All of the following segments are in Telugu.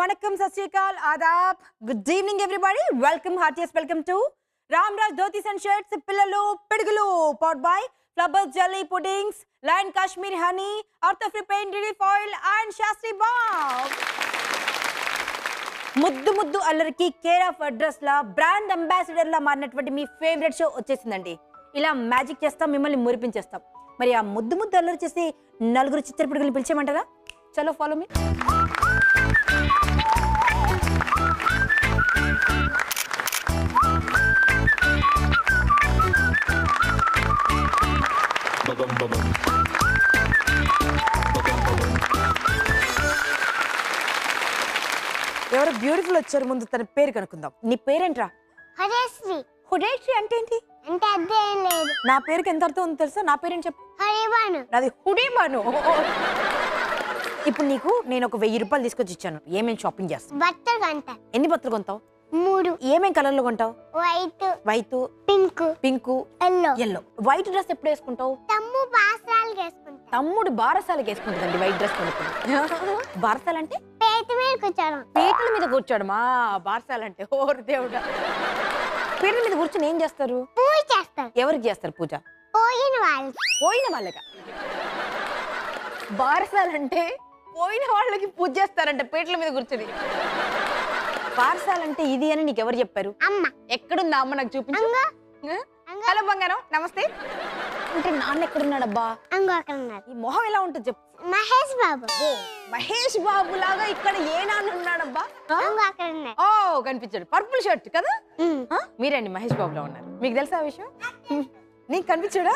Vanakkam, Sat Shri Akal, Adab. Good evening, everybody. Welcome to Ramraj Dhotis and Shirts, Pillalu, Pidgulu, powered by Flubber Jelly Puddings, Lion Kashmir Honey, Ortho-Free Paint Relief Oil, and Shastri Bomb. ముద్దు ముద్దు అల్లరికి కేర్ ఆఫ్ అడ్రస్ లా బ్రాండ్ అంబాసిడర్ లా మారినటువంటి మీ ఫేవరెట్ షో వచ్చేసిందండి. ఇలా మ్యాజిక్ చేస్తాం, మిమ్మల్ని మురిపించేస్తాం. మరి ఆ ముద్దు ముద్దు అల్లరి చేసి నలుగురు చిచ్చరపిడుగులు పిలిచేయమంటారా? చలో ఫాలో మీ. ఎవరు బ్యూటిఫుల్ వచ్చారు, ముందు తన పేరు కనుక్కుందాం. నీ పేరేంట్రా? హరేశ్రీ. హుడేశ్రీ అంటే ఏంటి? అంటే అదేం లేదు. నా పేరుకి ఎంత అర్థం ఉందో తెలుసా? నా పేరేంటి చెప్పు. హరిబాను. నాది హుడేబాను. ఇప్పుడు నీకు నేను ఒక 1000 రూపాయలు తీసుకొచ్చి ఇచ్చాను. ఏమేమి షాపింగ్ చేస్తావు? బట్టలు కొంటా. ఎన్ని బట్టలు కొంటావు? 3. ఏమేం కలర్లు కొంటావు? White, pink, yellow. White dress ఎప్పుడు వేసుకుంటావు? తమ్ము బాసరాలు వేసుకుంటా. తమ్ముడు బారసాలకి వేసుకుంటుందండి వైట్ డ్రెస్ కొనుక్కుంది. బారసాలంటే పేట మీద కూర్చోడం. పీటల మీద కూర్చోడమా? బారసాలంటే ఓరు దేవుడా. పీటల మీద కూర్చొని ఏం చేస్తారు? పూజ చేస్తారు. ఎవరికి చేస్తారు పూజ? పోయిన వాళ్ళకి. బారసాలంటే పోయిన వాళ్ళకి పూజ చేస్తారంట పీటల మీద కూర్చొని. బారసాలంటే ఇది అని నీకు ఎవరు చెప్పారు? అమ్మ. ఎక్కడుందా అమ్మ? నాకు చూపించు. హలో బంగారం, నమస్తే. అంటే నాన్న ఎక్కడున్నాడబ్బా? ఈ మొహం ఎలా ఉంటుంది చెప్పు. మహేష్ బాబు. మహేష్ బాబు లాగా ఇక్కడ ఏ నాన్న ఉన్నాడబ్బా? ఓ కనిపించాడు, పర్పుల్ షర్ట్ కదా. మీరండి మహేష్ బాబులా ఉన్నారు. మీకు తెలుసా ఆ విషయం? నీకు కనిపించాడా?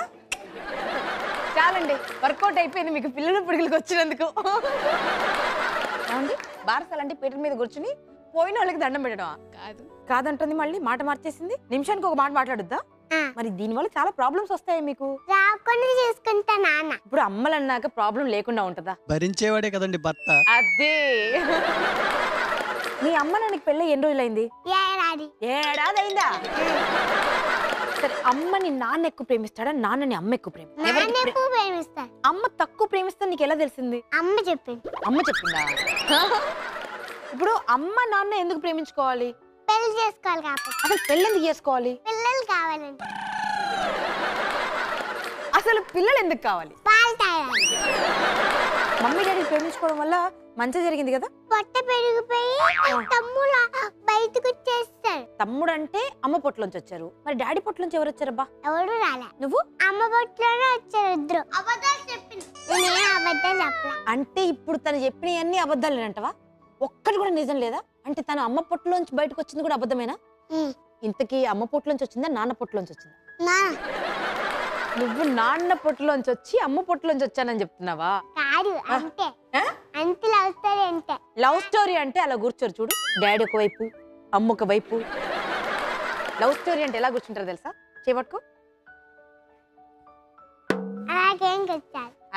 చాలండి, వర్కౌట్ అయిపోయింది మీకు పిల్లలు పిడుగులకు వచ్చినందుకు. ఏమండి, బారసాలంటే పీటల మీద కూర్చుని పోయిన వాళ్ళకి దండం పెట్టడం కాదంటుంది. మళ్ళీ మాట మార్చేసింది. నిమిషానికి ఒక మాట మాట్లాడుద్దా? మరి దీనివల్ల చాలా ప్రాబ్లమ్స్ వస్తాయి మీకు. చేసుకుంటా నాన్న. ఇప్పుడు అమ్మలు అన్నాక ప్రాబ్లం లేకుండా ఉంటదా? భరించేవాడే కదండి భర్త. అదే. మీ అమ్మ నాన్నకి పెళ్ళి ఎన్ని రోజులైంది? ఏడాది అయిందా? సరే, అమ్మని నాన్న ఎక్కువ ప్రేమిస్తాడా, నాన్నని అమ్మ ఎక్కువ ప్రేమిస్తా? అమ్మ తక్కువ ప్రేమిస్తా నీకు ఎలా తెలిసింది? అమ్మ చెప్పింది. అమ్మ చెప్పిందా? ఇప్పుడు అమ్మ నాన్న ఎందుకు ప్రేమించుకోవాలి? పెళ్లి చేసుకోవాలి కాబట్టి. అసలు పెళ్ళి ఎందుకు చేసుకోవాలి? పిల్లలు కావాలండి. అసలు పిల్లలు ఎందుకు కావాలి? పాలు తాగాలి. మమ్మీ డాడీ ప్రేమించుకోవడం వల్ల మంచి జరిగింది కదా. పొట్ట పెరిగిపోయి తమ్ముడు బయటకు వచ్చేస్తాడు. తమ్ముడు అంటే అమ్మ పొట్లోంచి వచ్చారు. మరి డాడీ పొట్లోంచి ఎవరు వచ్చారబ్బా? ఎవరు రాలే. నువ్వు? అమ్మ పొట్లోనే వచ్చారు ఇద్దరు. అబద్ధాలు చెప్పింది. అబద్ధాలు చెప్పలే. అంటే ఇప్పుడు తను చెప్పినవన్నీ అబద్ధాలేనంటవా? ఒక్కటి కూడా నిజం లేదా? అంటే తన అమ్మ పొట్టులోంచి బయటకు వచ్చింది కూడా అబద్ధమేనా? ఇంతకీ అమ్మ పొట్టులోంచి వచ్చిందా, నాన్న పొట్టులోంచి వచ్చిందా? నువ్వు నాన్న పొట్టులోంచి వచ్చి అమ్మ పొట్టులోంచి వచ్చానని చెప్తున్నావా? కాదు, అంతే. అంతే లవ్ స్టోరీ. అంటే లవ్ స్టోరీ అంటే అలా కూర్చోరు చూడు, డాడీ ఒక వైపు అమ్మ ఒక వైపు. లవ్ స్టోరీ అంటే ఎలా కూర్చుంటారు తెలుసా? చేపట్టుకో.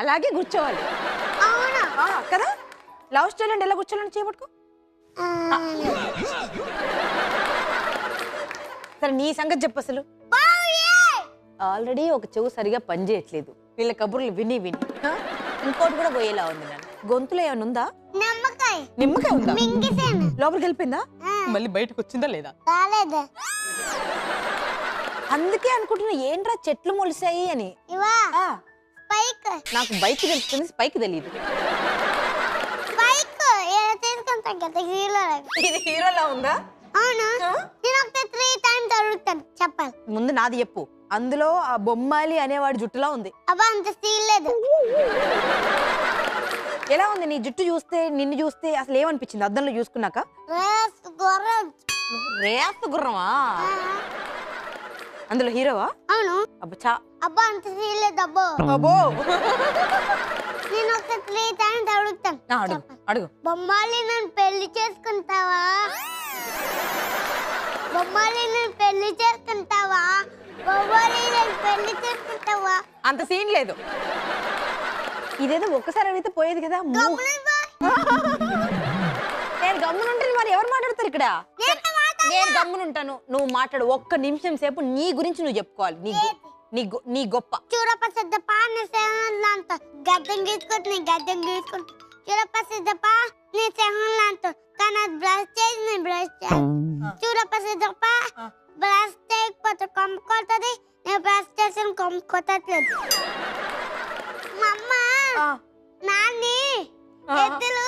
అలాగే కూర్చోవాలి. అవును కదా. లవ్ స్టోరీ అంటే ఎలా కూర్చోవాలని చేపట్టుకో. సరే, నీ సంగతి చెప్పు అసలు. ఆల్రెడీ ఒక చెవు సరిగా పనిచేయట్లేదు వీళ్ళ కబుర్లు విని విని. ఇంకోటి కూడా పోయేలా ఉంది. నన్ను గొంతులో ఏమైనా ఉందా? నిమ్మకాయ ఉందా? లోపలికి వెళ్ళిపోయిందా? మళ్ళీ బయటకు వచ్చిందా లేదా? అందుకే అనుకుంటున్నా ఏంట్రా చెట్లు మొలిసాయి అని. నాకు బైక్ తెలుస్తుంది, స్పైక్ తెలియదు. ఇది హీరోలా ఉందా? చెప్పాలి. ముందు నాది చెప్పు. అందులో ఆ బొమ్మాలి అనేవాడి జుట్టులా ఉంది. అబ్బా, అంత స్టీల్ లేదు. ఎలా ఉంది నీ జుట్టు? చూస్తే నిన్ను చూస్తే అసలు ఏమనిపించింది అద్దంలో చూసుకున్నాక? రేస్తు గుర్రమా? అందులో హీరోవా? అవును. అబ్బా, అబ్బా, అంత స్టీల్ లేదు. అబ్బో, నేను ఒక 3 టైమ్స్ అడుగుతాను. అడుగు. బొమ్మాలి, నన్ను పెళ్లి చేసుకుంటావా? బొమ్మాలి, నన్ను పెళ్లి చేసుకుంటావా? బొమ్మాలి, నన్ను పెళ్లి చేసుకుంటావా? అంత సీన్ లేదు. ఇదేదో ఒక్కసారి అడిగితే పోయేది కదా. నేను గమ్మునుంటే మరి ఎవరు మాట్లాడతారు ఇక్కడ? నేను గమ్మునుంటాను, నువ్వు మాట్లాడు. ఒక్క నిమిషం సేపు నీ గురించి నువ్వు చెప్పుకోవాలి. నీ గొప్ప చూడపసద్దప్ప గద్దెం గీసుకుంటున్నా. చూడపసద్దప్ప నీ సింహంలాంతో కానీ అది బ్రష్ చేసింది బ్రష్ చూడప్ప బ్రష్ చేయకపోతే కొమ్ము కొడుతుంది. నేను బ్రష్ చేసిన కొమ్ము కొట్టట్లేదు. మా అమ్మ నాన్ని ఎద్దులు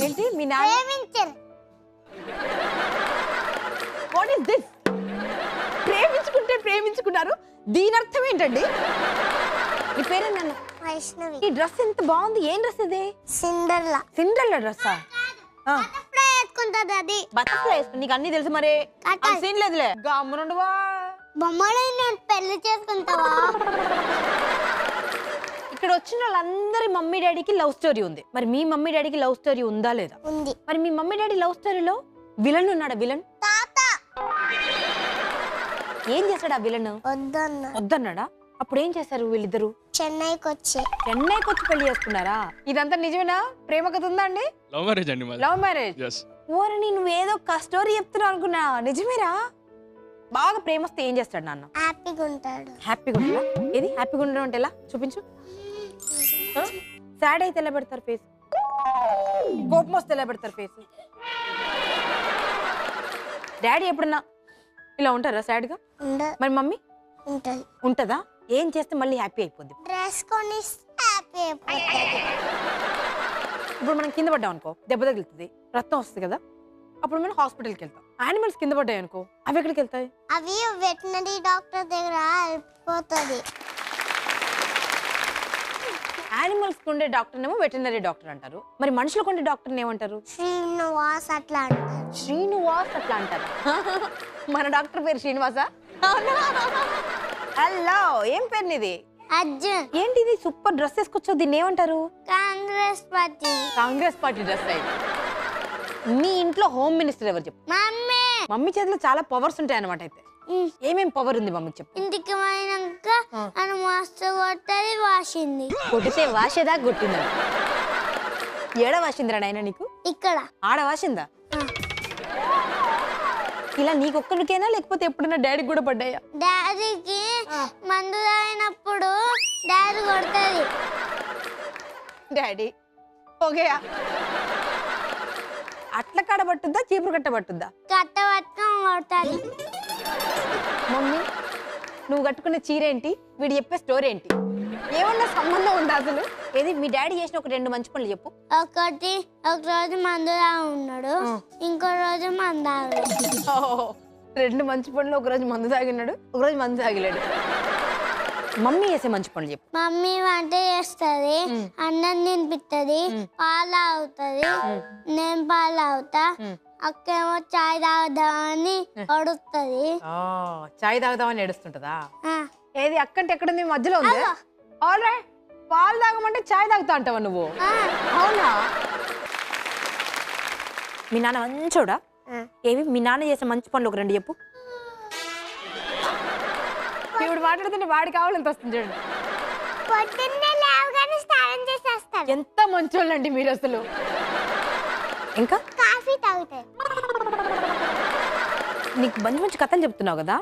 ఏంటి మీ నాన్న ప్రేమించారు. What is this? ప్రేమించుకున్నారు, దీని అర్థం ఏంటండి? నీ పేరేంటన్నా? వైష్ణవి. ఈ డ్రెస్ ఎంత బాగుంది. ఏం డ్రెస్ ఇది? సిండ్రెల్లా డ్రెస్సా? బటర్ఫ్లై వేసుకుంటది అది. బటర్ఫ్లై వేసుకుని నీకు అన్ని తెలుసు మరి. సీన్ లేదులే గమ్మునుండువా. బొమ్మలు నేను పెళ్లి చేసుకుంటావా? ఇక్కడ వచ్చిన వాళ్ళందరి మమ్మీ డాడీకి లవ్ స్టోరీ ఉంది. మరి మీ మమ్మీ డాడీకి లవ్ స్టోరీ ఉందా లేదా? ఉంది. మరి మీ మమ్మీ డాడీ లవ్ స్టోరీలో విలన్ ఉన్నాడా? విలన్ తాత ఏం చేశాడు? ఆ విలన్ వద్దన్నాడా? అప్పుడు ఏం చేశారు వీళ్ళిద్దరు? చెన్నైకి వచ్చి పెళ్లి చేసుకున్నారా? ఇదంతా నిజమేనా? ప్రేమ కథ ఉందా అండి? లవ్ మ్యారేజ్ అండి. Love marriage. ఓరని నువ్వేదో ఒక స్టోరీ చెప్తున్నావు అనుకున్నా. నిజమేరా? బాగా ప్రేమ వస్తే ఏం చేస్తాడు నాన్న? హ్యాపీగా ఉంటాడు. హ్యాపీగా ఉంటాడా? ఏది హ్యాపీగా ఉండడం అంటే ఎలా చూపించు. సాడ్ అయితే ఎలా పెడతారు ఫేస్? కోపం వస్తే ఎలా పెడతారు ఫేస్? డాడీ ఎప్పుడన్నా ఇలా ఉంటారా సాడ్ గా? మరి మమ్మీ ఉంటదా? ఏం చేస్తే మళ్ళీ హ్యాపీ అయిపోద్ది? డ్రెస్ కొని హ్యాపీ అయిపోతుంది. ఇప్పుడు మనం కింద పడ్డాం అనుకో, దెబ్బ తగులుతుంది, రక్తం వస్తుంది కదా, అప్పుడు మనం హాస్పిటల్కి వెళ్తాం. యానిమల్స్ కింద పడ్డాయి అనుకో, అవి ఎక్కడికి వెళ్తాయి? అవి వెటనరీ డాక్టర్ దగ్గర వెళ్ళిపోతుంది. యానిమల్స్ ఉండే డాక్టర్ ఏమో వెటనరీ డాక్టర్ అంటారు. మరి మనుషులకు ఉండే డాక్టర్ ఏమంటారు? శ్రీనివాస్ అట్లా అంటారు. శ్రీనివాస్ అట్లా అంటారు. మన డాక్టర్ పేరు శ్రీనివాసా? హలో, ఏం పేరు నీది? అర్జున్. ఏంటి ఇది సూపర్ డ్రెస్ వేసుకొచ్చావు, దీన్ని ఏమంటారు? కాంగ్రెస్ పార్టీ డ్రెస్ అయితే. మీ ఇంట్లో హోమ్ మినిస్టర్ ఎవరు చెప్పు? మమ్మీ చేతిలో చాలా పవర్స్ ఉంటాయి అన్నమాట. అయితే ఏమేం పవర్ ఉంది మమ్మీ చెప్పు? ఇంటికి పోయినాక అని మస్తు కొట్టది, వాసింది. కొట్టితే వాసేదా కొట్టిందా? ఏడ వాసిందిరా నాయన నీకు? ఇక్కడ. ఆడ వాసిందా? ఇలా నీకొక్కరికేనా లేకపోతే ఎప్పుడైనా డాడీకి కూడా పడ్డాయా? డాడీకి మందు తాగినప్పుడు డాడీ కొడుతుంది. డాడీ ఓకేయా? అట్ల కాడ పట్టుద్దా, చీపురు కట్ట పట్టుద్దా? కట్ట పట్టుకొని కొడుతుంది. మమ్మీ నువ్వు కట్టుకునే చీర ఏంటి, వీడు చెప్పే స్టోరీ ఏంటి, ఏమన్నా సంబంధం ఉందా అసలు? ఏది మీ డాడీ చేసిన ఒక 2 మంచి పనులు చెప్పు. ఒక రోజు మందు తాగి ఉన్నాడు, ఇంకో రోజు మందు తాగలేదు. 2 మంచి పనులు, ఒక రోజు మందు తాగినాడు, ఒక రోజు మందు తాగిలేడు. మమ్మీ చేసే మంచి పనులు చెప్పు. మమ్మీ వంట చేస్తుంది, అన్నం తినిపిస్తుంది, పాలు తాగుతుంది, నేను పాలు తాగుతా. అక్కేమో చాయ్ తాగుదామని అడుగుతుంది. చాయ్ తాగుదామని ఏడుస్తుంటదా? ఏది అక్కంటే ఎక్కడుంది? మధ్యలో ఉంది. ఆల్రైట్, పాలు తాగమంటే చాయ్ తాగుతా అంటావా నువ్వు? అవునా? మీ నాన్న మంచోడా? ఏవి మీ నాన్న చేసే మంచి పనులు ఒక 2 చెప్పు. ఇప్పుడు మాట్లాడుతుంటే వాడి కావాలంత వస్తుంది చూడండి. పొద్దున్నే లేవగానే స్నానం చేసేస్తాడు. ఎంత మంచోళ్ళండి మీరు అసలు. ఇంకా కాఫీ తాగుతాడు. నీకు మంచి కథలు చెప్తున్నావు కదా,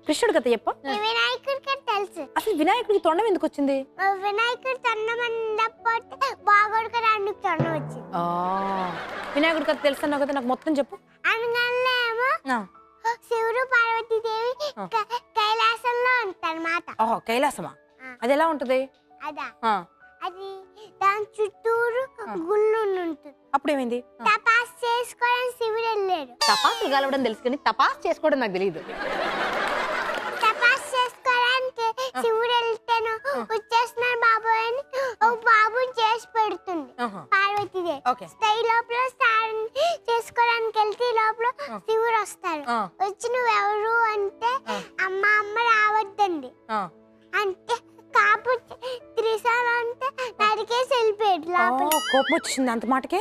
కృష్ణుడి కథ చెప్ప. వినాయకుడికి తెలుసు. అసలు వినాయకుడికి తొండం ఎందుకు వచ్చింది? వినాయకుడు తొండం అందకపోతే బాగోడుకు రానికి తొండం వచ్చింది. వినాయకుడి కథ తెలుసు అన్నావు కదా, నాకు మొత్తం చెప్పు. అనగానేమో శివుడు పార్వతీదేవి కైలాసంలో ఉంటారన్నమాట. ఓహో, కైలాసమా? అది ఎలా ఉంటది? అదా అది దాని చుట్టూరు గుళ్ళు ఉంటుంది. అప్పుడు ఏమైంది? తపాస్ చేసుకోవడం శివుడు వెళ్ళాడు. తపాసులు కలవడం తెలుసు కానీ తపాస్ చేసుకోవడం నాకు తెలియదు. తపాస్ చేసుకోవడానికి శివుడు వెళ్తాను వచ్చేస్తున్నాడు బాబు అని ఒక బాబుని చేసి పెడుతుంది పార్వతీదేవి. స్టై లోపల స్నానం చేసుకోవడానికి వెళ్తే లోపల శివుడు వస్తాడు. వచ్చి నువ్వెవరు అంటే అమ్మ రావద్దండి అంటే కాపు త్రిశాల అంటే నరికేసి వెళ్ళిపోయాడు లోపల. కోపం వచ్చింది అంత మాటకే.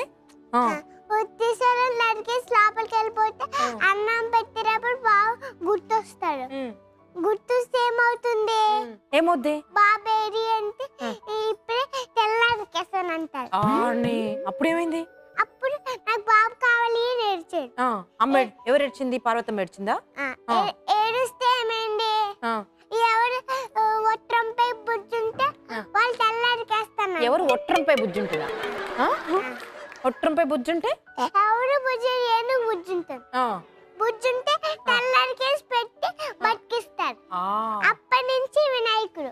త్రిశాల నరికేసి లోపలికి వెళ్ళిపోతే అన్నం పెట్టేటప్పుడు బాగా గుర్తొస్తాడు. గుర్తొస్తే ఏమవుద్ది? బాబేరి అంటే ఇప్పుడే తెల్లారికేసాను అంటాడు. అప్పుడు ఏమైంది? అప్పుడు నాకు బాబు కావాలి అని ఏడ్చాడు. అమ్మ ఎవరు ఏడ్చింది? పార్వతమ్మ ఏడ్చిందా? ఏడుస్తే ఏమైంది? ఎవరు ఒట్రంపై బుజ్జుంటే వాళ్ళు తెల్లారికేస్తాను. ఎవరు ఒట్రంపై బుజ్జుంటుందా? ఒట్రంపై బుజ్జుంటే ఎవరు బుజ్జి ఏనుగు బుజ్జుంటాడు. బుజ్జుంటే తెల్లరికేసి పెట్టి బతికిస్తాడు. అప్పటి నుంచి వినాయకుడు.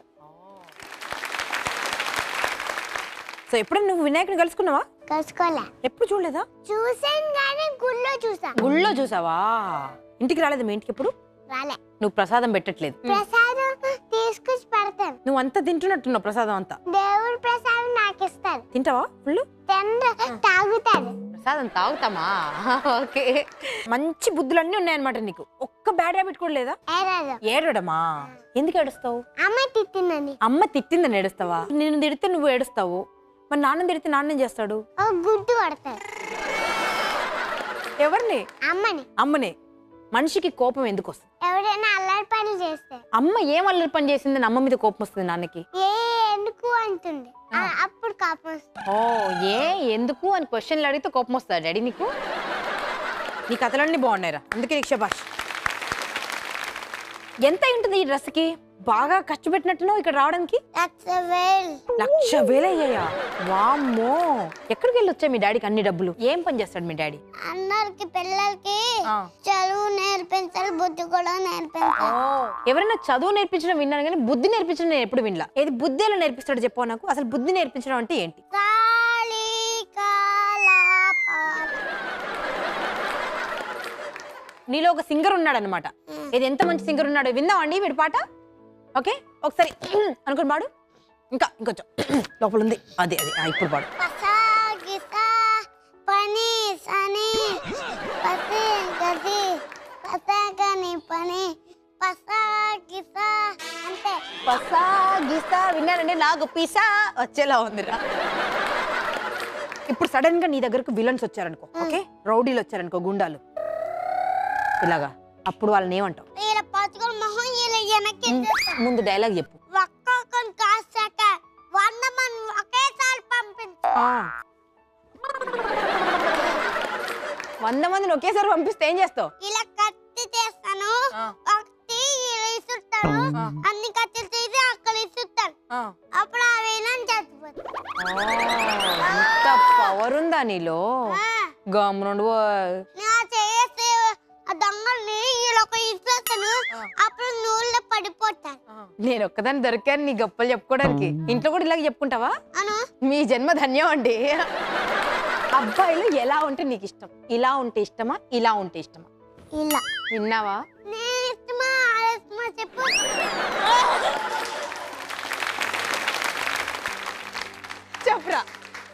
సో ఎప్పుడైనా నువ్వు వినాయకుడిని కలుసుకున్నావా? కలుసుకోలే. ఎప్పుడు చూడలేదా? చూసాను కానీ గుళ్ళో చూసా. గుళ్ళో చూసావా? ఇంటికి రాలేదు మీ ఇంటికి ఎప్పుడు? రాలే. నువ్వు ప్రసాదం పెట్టట్లేదు. ప్రసాదం తీసుకొచ్చి పెడతాను. నువ్వు అంతా తింటున్నట్టున్నావు ప్రసాదం అంతా. దేవుడు ప్రసాదం నాకు ఇస్తాడు. తింటావా? ఫుల్ తాగుతాడు. ప్రసాదం తాగుతామా? ఓకే. మంచి బుద్ధులన్నీ ఉన్నాయన్నమాట నీకు. ఒక్క బ్యాడ్ హ్యాబిట్ కూడా లేదా? ఏడడమా? ఎందుకు ఏడుస్తావు? అమ్మ తిట్టిందని. అమ్మ తిట్టిందని ఏడుస్తావా? నేను తిడితే నువ్వు ఏడుస్తావు. మరి నాన్న తిడితే నాన్న ఏం చేస్తాడు? గుడ్డు పడతాడు. ఎవరిని? అమ్మని. అమ్మని. మనిషికి కోపం ఎందుకు వస్తుంది? ఎవరైనా అల్లరి పని చేస్తే. అమ్మ ఏం అల్లరి పని చేసిందని అమ్మ మీద కోపం వస్తుంది నాన్నకి? ఎందుకు అంటుంది, అప్పుడు కోపం వస్తుంది. ఓ ఎందుకు అని క్వశ్చన్లు అడిగితే కోపం వస్తుందా డాడీ నీకు? నీ కథలన్నీ బాగున్నాయిరా, అందుకే నీకు శభాష్. ఎంత ఉంటుంది ఈ డ్రెస్ కి? బాగా ఖర్చు పెట్టినట్టున్నావు ఇక్కడ రావడానికి. 1,00,000 అయ్యాయా? వామ్మో, ఎక్కడికి వెళ్ళి వచ్చాయి మీ డాడీకి అన్ని డబ్బులు? ఏం పని చేస్తాడు మీ డాడీ? అందరికి పిల్లలకి చదువు నేర్పించాలి, బుద్ధి కూడా నేర్పించాలి. ఎవరైనా చదువు నేర్పించడం విన్నాను కానీ బుద్ధి నేర్పించడం నేను ఎప్పుడు వినలా. ఏది బుద్ధి ఎలా నేర్పిస్తాడు చెప్పు నాకు. అసలు బుద్ధి నేర్పించడం అంటే ఏంటి? నీలో ఒక సింగర్ ఉన్నాడు అనమాట. ఇది ఎంత మంచి సింగర్ ఉన్నాడో విందామండి వీడి పాట. ఓకే, ఒకసారి అనుకుని పాడు. ఇంకా ఇంకొంచెం లోపల ఉంది. అదే అదే ఇప్పుడు పాడు. విన్నానండి, నాకు పిసా వచ్చేలా ఉందిరా. ఇప్పుడు సడన్ గా నీ దగ్గరకు విలన్స్ వచ్చారనుకో, ఓకే, రౌడీలు వచ్చారనుకో, గుండాలు ఇలాగా, అప్పుడు వాళ్ళని ఏమంటావు? ముందు డైలాగ్ చెప్పు. 100 మందిని ఒకేసారి పంపిస్తే ఏం చేస్తావు? ఇలా కత్తి చేస్తాను, అన్ని కత్తులు తీసి అక్కడ ఇస్తాను, అప్పుడు ఆ విలన్ చచ్చిపోతాడు. ఎంత పవర్ ఉందా నీలో? గమ్మునుండు. నేను ఒక్కదాన్ని దొరికాను నీ గొప్పలు చెప్పుకోవడానికి. ఇంట్లో కూడా ఇలాగ చెప్పుకుంటావా? మీ జన్మ ధన్యం అండి. అబ్బాయిలు ఎలా ఉంటే నీకు ఇష్టం? ఇలా ఉంటే ఇష్టమా, ఇలా ఉంటే ఇష్టమా? ఇలా. విన్నావా? చెప్పురా,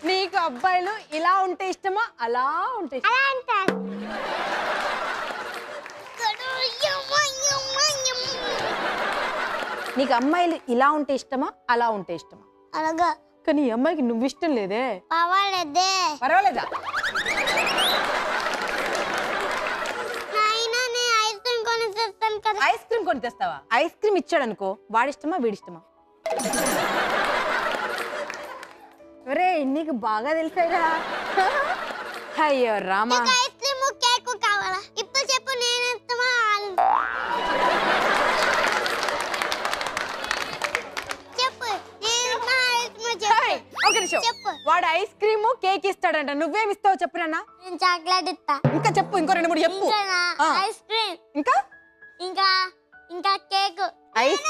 నీకు అబ్బాయిలు ఇలా ఉంటే ఇష్టమా, అలా ఉంటే ఇష్టమా? నీకు అమ్మాయిలు ఇలా ఉంటే ఇష్టమా, అలా ఉంటే ఇష్టమా? అలాగా. కానీ ఈ అమ్మాయికి నువ్వు ఇష్టం లేదే. పర్వాలేదే. పర్వాలేదా? ఐస్ క్రీమ్ కొని తెస్తావా? ఐస్ క్రీమ్ ఇచ్చాడు అనుకో, వాడిష్టమా వీడిష్టమా? ఒరే నీకు బాగా తెలిసాగా. అయ్యో రామా. ఐస్ క్రీమ్ కేక్ కావాలా? ఇప్పుడు చెప్పు, నేను ఇష్టమా? వాడు ఐస్ క్రీమ్ కేక్ ఇస్తాడంట, నువ్వేమి ఇస్తావు చెప్పు నాన్న? నేను చాక్లెట్ ఇస్తా. ఇంకా చెప్పు, ఇంకో 2 3 చెప్పు. ఐస్ క్రీమ్, ఇంకా ఇంకా ఇంకా కేక్. ఐస్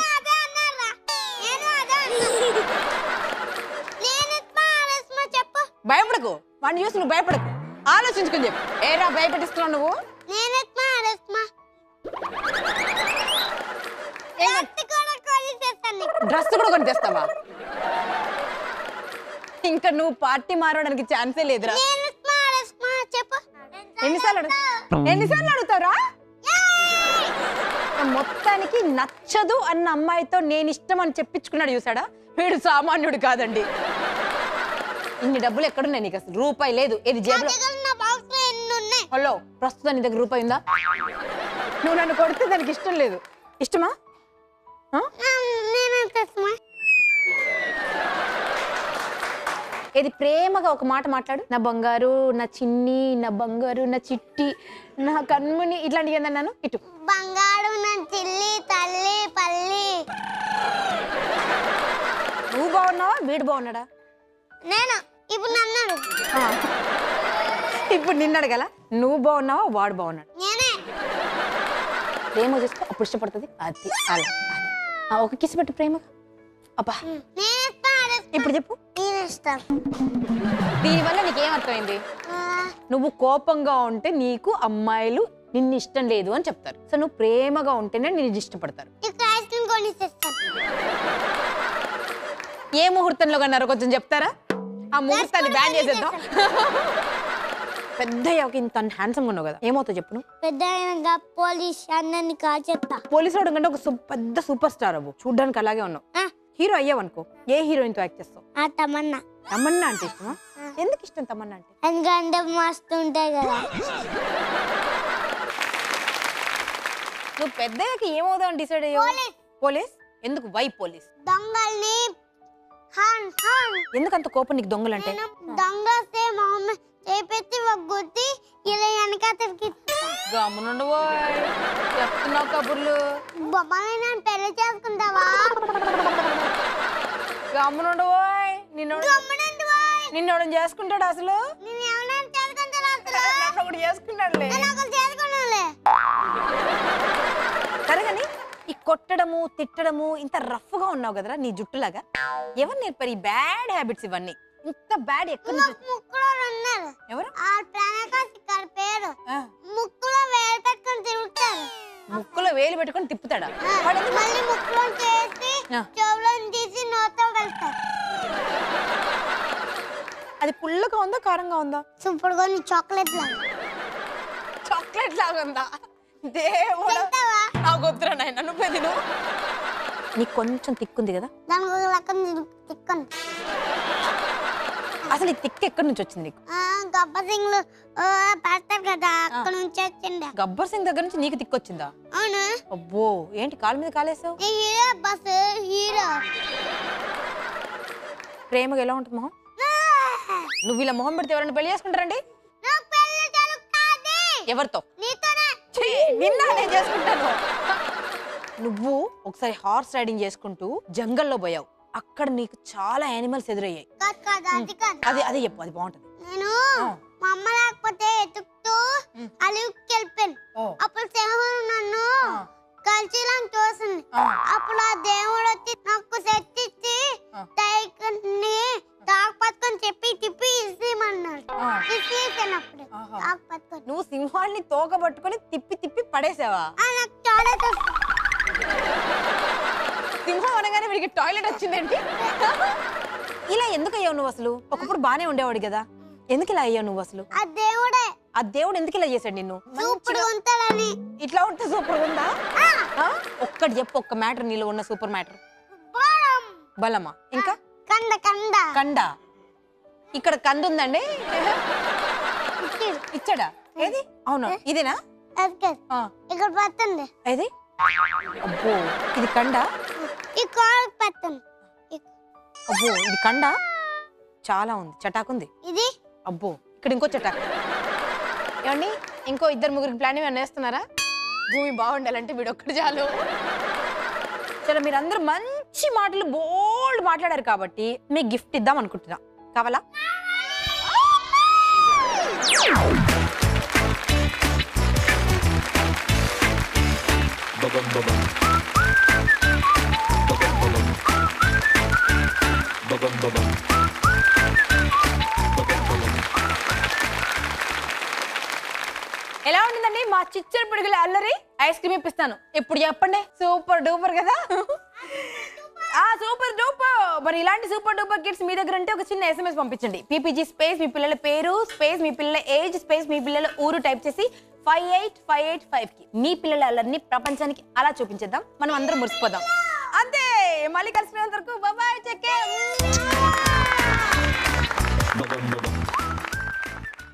చెప్పు. భయపడకు, వాడిని చూసి నువ్వు భయపడకు, ఆలోచించుకుని చెప్పు. ఏరా భయపెట్టిస్తున్నావు నువ్వు? డ్రెస్ కూడా కొని తెస్తావా? ఇంకా నువ్వు పార్టీ మారడానికి ఛాన్సే లేదురా. ఎన్నిసార్లు అడుగుతావురా? మొత్తానికి నచ్చదు అన్న అమ్మాయితో నేను ఇష్టం అని చెప్పించుకున్నాడు చూసాడా? వీడు సామాన్యుడు కాదండి. ఇన్ని డబ్బులు ఎక్కడున్నాయి నీకు? అసలు రూపాయి లేదు. ఏది జేబులో? హలో, ప్రస్తుతం నీ దగ్గర రూపాయి ఉందా? నువ్వు నన్ను కొడితే దానికి ఇష్టం లేదు. ఇష్టమా? ఏది ప్రేమగా ఒక మాట మాట్లాడు. నా బంగారు, నా చిన్ని, నా బంగారు, నా చిట్టి, నా కన్ముని, ఇట్లాంటివి ఏందన్నాను? ఇటు బంగారు, నా చిల్లి, తల్లి, పల్లి. నువ్వు బాగున్నావా, వీడు బాగున్నాడా? నేను ఇప్పుడు నన్నాడు. ఇప్పుడు నిన్ను అడగల, నువ్వు బాగున్నావా వాడు బాగున్నాడు? ప్రేమ చేసుకో, అప్పుడు ఇష్టపడుతుంది. అది అలా అది ఒక కిస్ పెట్టు ప్రేమగా. అబ్బా ఇప్పుడు చెప్పు. దీనివల్ల నీకేం అర్థమైంది? నువ్వు కోపంగా ఉంటే నీకు అమ్మాయిలు నిన్ను ఇష్టం లేదు అని చెప్తారు. సో నువ్వు ప్రేమగా ఉంటేనే నిన్ను ఇష్టపడతారు. ఏ ముహూర్తంలో కన్నారో కొంచెం చెప్తారా? ఆ ముహూర్తాన్ని బ్యాన్ చేసేద్దాం. పెద్ద ఇంత హ్యాండ్సమ్ ఉన్నావు కదా, ఏమవుతావు చెప్పు నువ్వు? పెద్ద పోలీస్ అన్నని కాచేస్తా. పోలీసు వాడు కంటే ఒక పెద్ద సూపర్ స్టార్ అవ్వు. చూడ్డానికి అలాగే ఉన్నావు. హీరో అయ్యావు అనుకో, ఏ హీరోయిన్ తో యాక్ట్ చేస్తావు? తమన్నా. తమన్నా అంటే ఇష్టమా? ఎందుకు ఇష్టం తమన్నా అంటే? ఎందుకంటే మస్తు ఉంటాయి కదా. నువ్వు పెద్దయ్యాక ఏమవుదావు అని డిసైడ్ అయ్యావు? పోలీస్. ఎందుకు? Why police? దొంగల్ని ఎందుకు అంత కోపం నీకు దొంగలంటే? దొంగ చేపెత్తి గుద్ది ఇలా వెనక తిరిగి గమ్మునుండవో చెప్తున్నావు కబుర్లు. బొమ్మని నేను పెళ్లి చేసుకుంటావా? గమ్మునుండవో. నిన్నోడు చేసుకుంటాడు అసలు? చేసుకున్నాడులే. సరే కానీ ఈ కొట్టడము తిట్టడము ఇంత రఫ్ గా ఉన్నావు కదరా నీ జుట్టులాగా, ఎవరు నేర్పారు ఈ బ్యాడ్ హ్యాబిట్స్ ఇవన్నీ? ఇంత బ్యాడ్ ఎక్కడ నుంచి? ఎవరు? ముక్కులో వేలు పెట్టుకొని తిరుగుతారు. ముక్కులో వేలు పెట్టుకొని తిప్పుతాడా? మళ్ళీ ముక్కులో చేసి చెవులో తీసి నోతో వెళ్తారు. అది పుల్లగా ఉందా కారంగా ఉందా? సూపర్ గా చాక్లెట్ లాగా. చాక్లెట్ లాగా ఉందా? దేవుడా నాకు వద్దురా నాయన, నువ్వే తిను. నీకు కొంచెం తిక్కుంది కదా? అసలు ఈ తిక్కు ఎక్కడి నుంచి వచ్చింది నీకు? గబ్బర్ సింగ్ పెడతారు కదా, అక్కడ నుంచి వచ్చింది. గబ్బర్ సింగ్ దగ్గర నుంచి నీకు తిక్కు వచ్చిందా? అవును. అబ్బో ఏంటి కాలు మీద కాలేసావు? హీరో. ప్రేమగా ఎలా ఉంటుంది మొహం? నువ్వు ఇలా మొహం పెడితే ఎవరైనా పెళ్లి చేసుకుంటారండి? ఎవరితో? నిన్న నేను చేసుకుంటాను. నువ్వు ఒకసారి హార్స్ రైడింగ్ చేసుకుంటూ జంగల్లో పోయావు, అక్కడ నీకు చాలా యానిమల్స్ ఎదురయ్యాయి. అది అదే చెప్పు, అది బాగుంటది. నేను మా అమ్మ లేకపోతే ఎతుకుతూ అలివికి వెళ్ళిపోయాను. అప్పుడు సింహం నన్ను కలిసిలాగా చూసింది. అప్పుడు ఆ దేవుడు వచ్చి నాకు సెట్ ఇచ్చి టైగర్ని పట్టుకొని చెప్పి తిప్పి ఇసేమన్నాడు. నువ్వు సింహాన్ని తోక పట్టుకొని తిప్పి తిప్పి పడేసావా? నాకు చాలా సింహం అనగానే వీడికి టాయిలెట్ వచ్చిందేంటి? ఇలా ఎందుకు అయ్యావు నువ్వు అసలు? ఒకప్పుడు బానే ఉండేవాడు కదా, ఎందుకు ఇలా అయ్యావు నువ్వు అసలు? ఆ దేవుడే. ఆ దేవుడు ఎందుకు ఇలా చేశాడు నిన్ను? సూపర్ ఉంటాడని. ఇట్లా ఉంటే సూపర్ ఉందా? ఒక్కటి చెప్పు, ఒక్క మ్యాటర్ నీలో ఉన్న సూపర్ మ్యాటర్. బలమా? ఇంకా కండ. కండ కండ. ఇక్కడ కంద ఉందండి, ఇచ్చాడా? ఏది? అవును ఇదేనా? ఇక్కడ పట్టండి. ఏది? అబ్బో ఇది కండ. ఈ కాలు పట్టండి. అబ్బో ఇది కండ చాలా ఉంది, చటాకుంది ఇది. అబ్బో ఇక్కడ ఇంకో చటాకు. ఏమండి ఇంకో ఇద్దరు ముగ్గురికి ప్లాన్ ఏమైనా వేస్తున్నారా? భూమి బాగుండాలంటే వీడు ఒక్కడు చాలు. సరే మీరందరూ మంచి మాటలు బోల్డ్ మాట్లాడారు కాబట్టి మీకు గిఫ్ట్ ఇద్దాం అనుకుంటున్నా, కావాలా? ఎలా ఉంటుందండి మా చిచ్చర పిడుగుల అల్లరి? ఐస్ క్రీమ్ ఇప్పిస్తాను, ఇప్పుడు చెప్పండి. సూపర్ డూపర్ కదా? Super duper. మరి ఇలాంటి సూపర్ డూపర్ కిడ్స్ మీ దగ్గర ఉంటే ఒక చిన్న SMS పంపించండి. PPG స్పేస్ మీ పిల్లల పేరు స్పేస్ మీ పిల్లల ఏజ్ స్పేస్ మీ పిల్లల ఊరు టైప్ చేసి 58585 కి మీ పిల్లల అల్లరిని ప్రపంచానికి అలా చూపించేద్దాం, మనం అందరం మురిసిపోదాం. అంతే, మళ్ళీ కలిసినంత వరకు బాయ్, చెక్కే.